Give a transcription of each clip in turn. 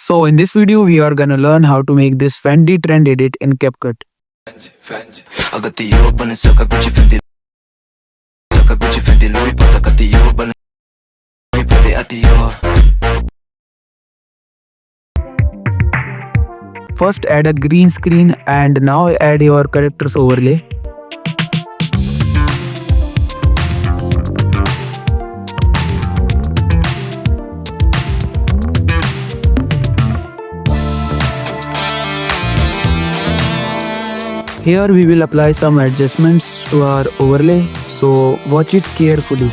So in this video we are gonna learn how to make this Fendi trend edit in CapCut. Fendi. I got the urban and suck Gucci Fendi. Suck Gucci Fendi Louis, but I got the urban and we put it at the First add a green screen and now add your characters overlay. Here we will apply some adjustments to our overlay, so watch it carefully.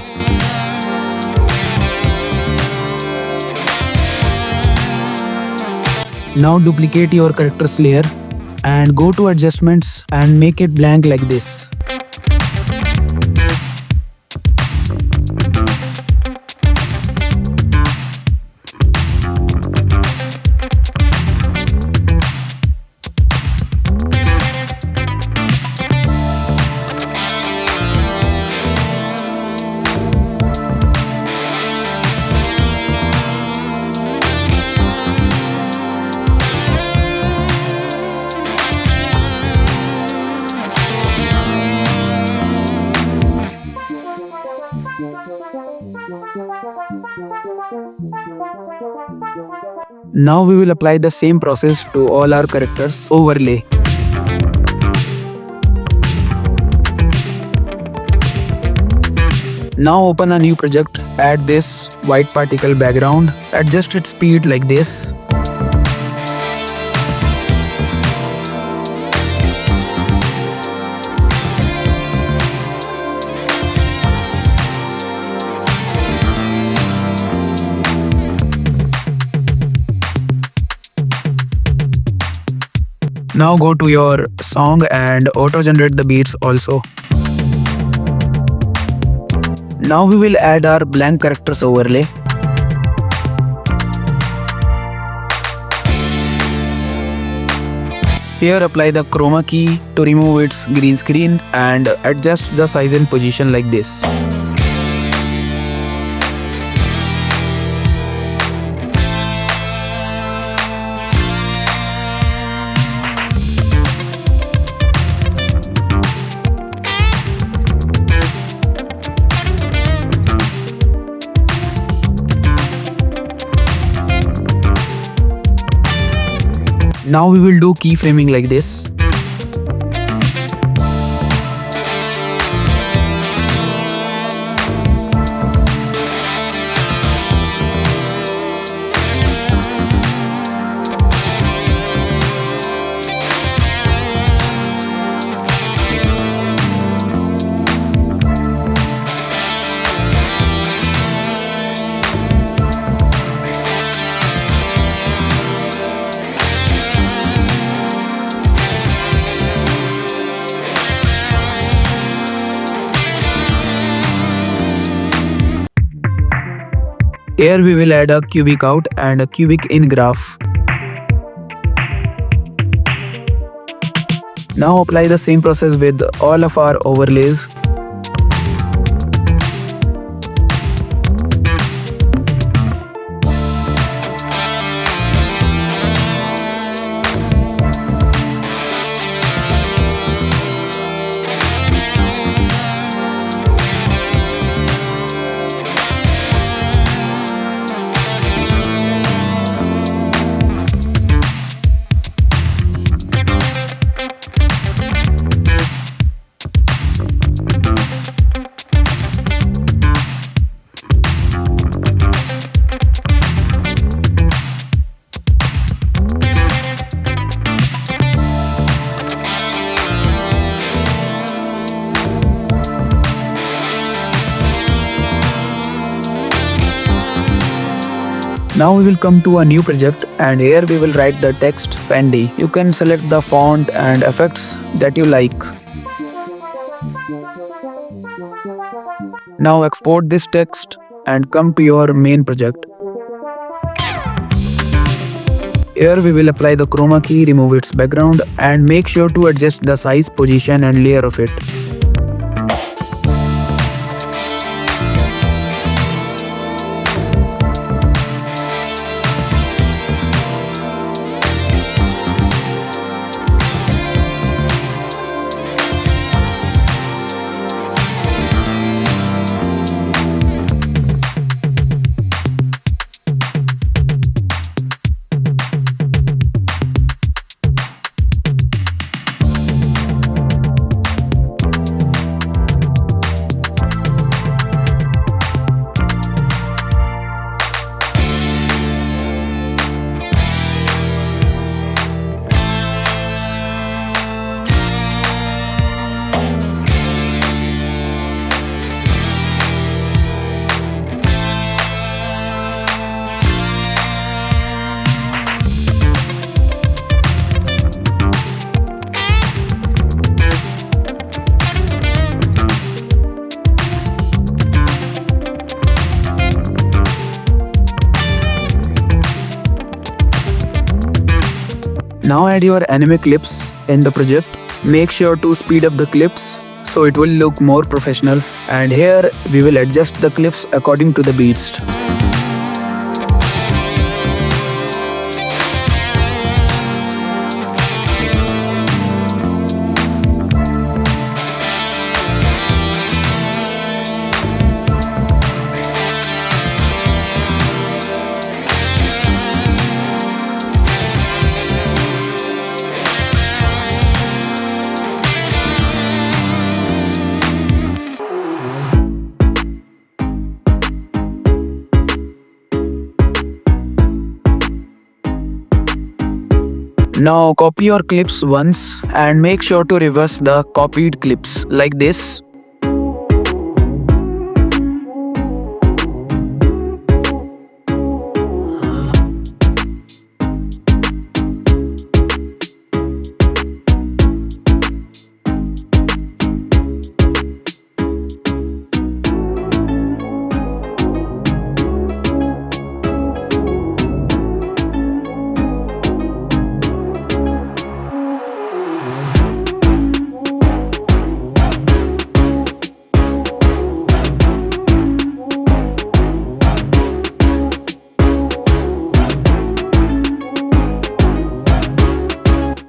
Now duplicate your characters layer and go to adjustments and make it blank like this. Now we will apply the same process to all our characters overlay. Now open a new project, add this white particle background, adjust its speed like this. Now go to your song and auto-generate the beats also. Now we will add our blank characters overlay. Here apply the chroma key to remove its green screen and adjust the size and position like this. Now we will do keyframing like this. Here we will add a cubic out and a cubic in graph. Now apply the same process with all of our overlays. Now we will come to a new project and here we will write the text Fendi. You can select the font and effects that you like. Now export this text and come to your main project. Here we will apply the chroma key, remove its background and make sure to adjust the size, position and layer of it. Now add your anime clips in the project. Make sure to speed up the clips so it will look more professional, and here we will adjust the clips according to the beats. Now copy your clips once and make sure to reverse the copied clips like this.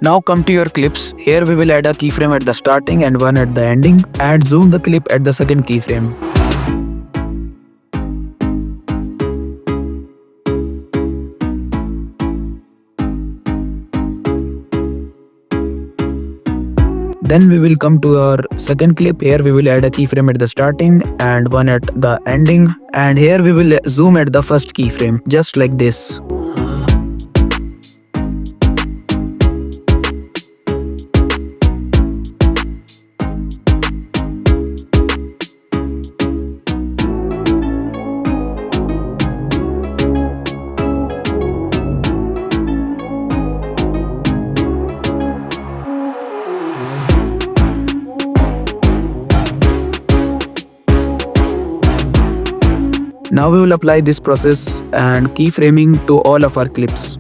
Now come to your clips. Here we will add a keyframe at the starting and one at the ending, and zoom the clip at the second keyframe. Then we will come to our second clip. Here we will add a keyframe at the starting and one at the ending, and here we will zoom at the first keyframe just like this. Now we will apply this process and keyframing to all of our clips.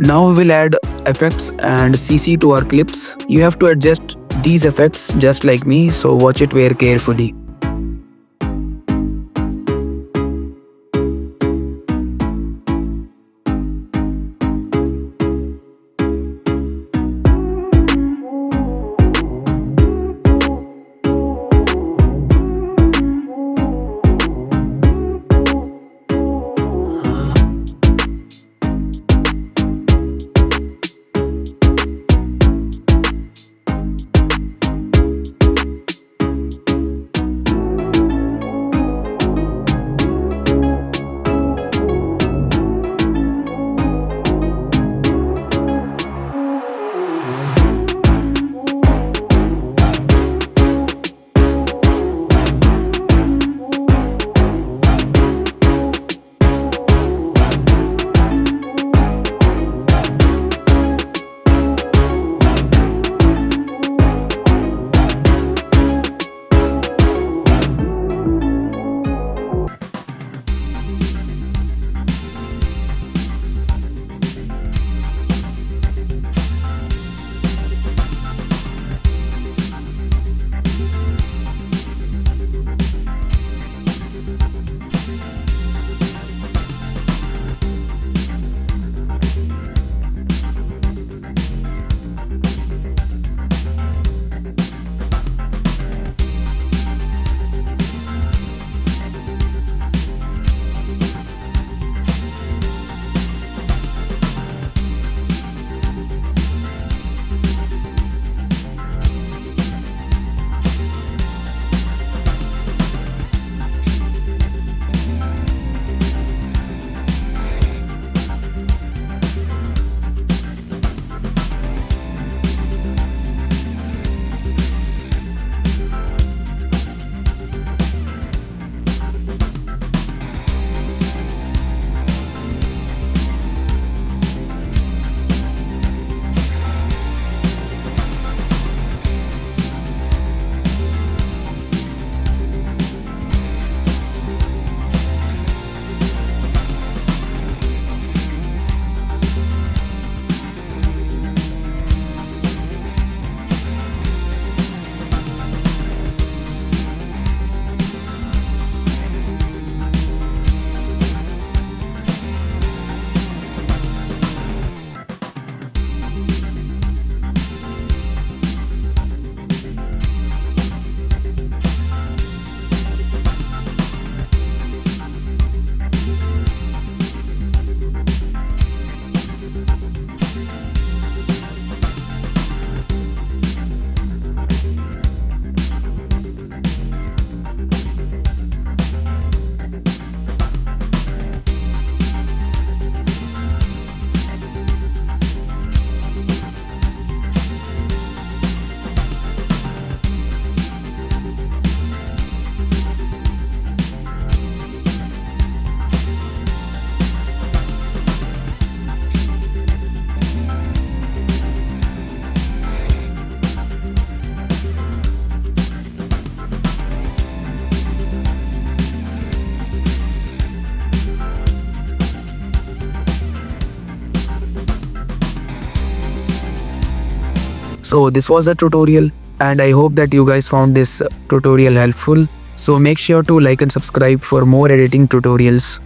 Now we will add effects and CC to our clips. You have to adjust these effects just like me, so watch it very carefully. So this was a tutorial, and I hope that you guys found this tutorial helpful. So make sure to like and subscribe for more editing tutorials.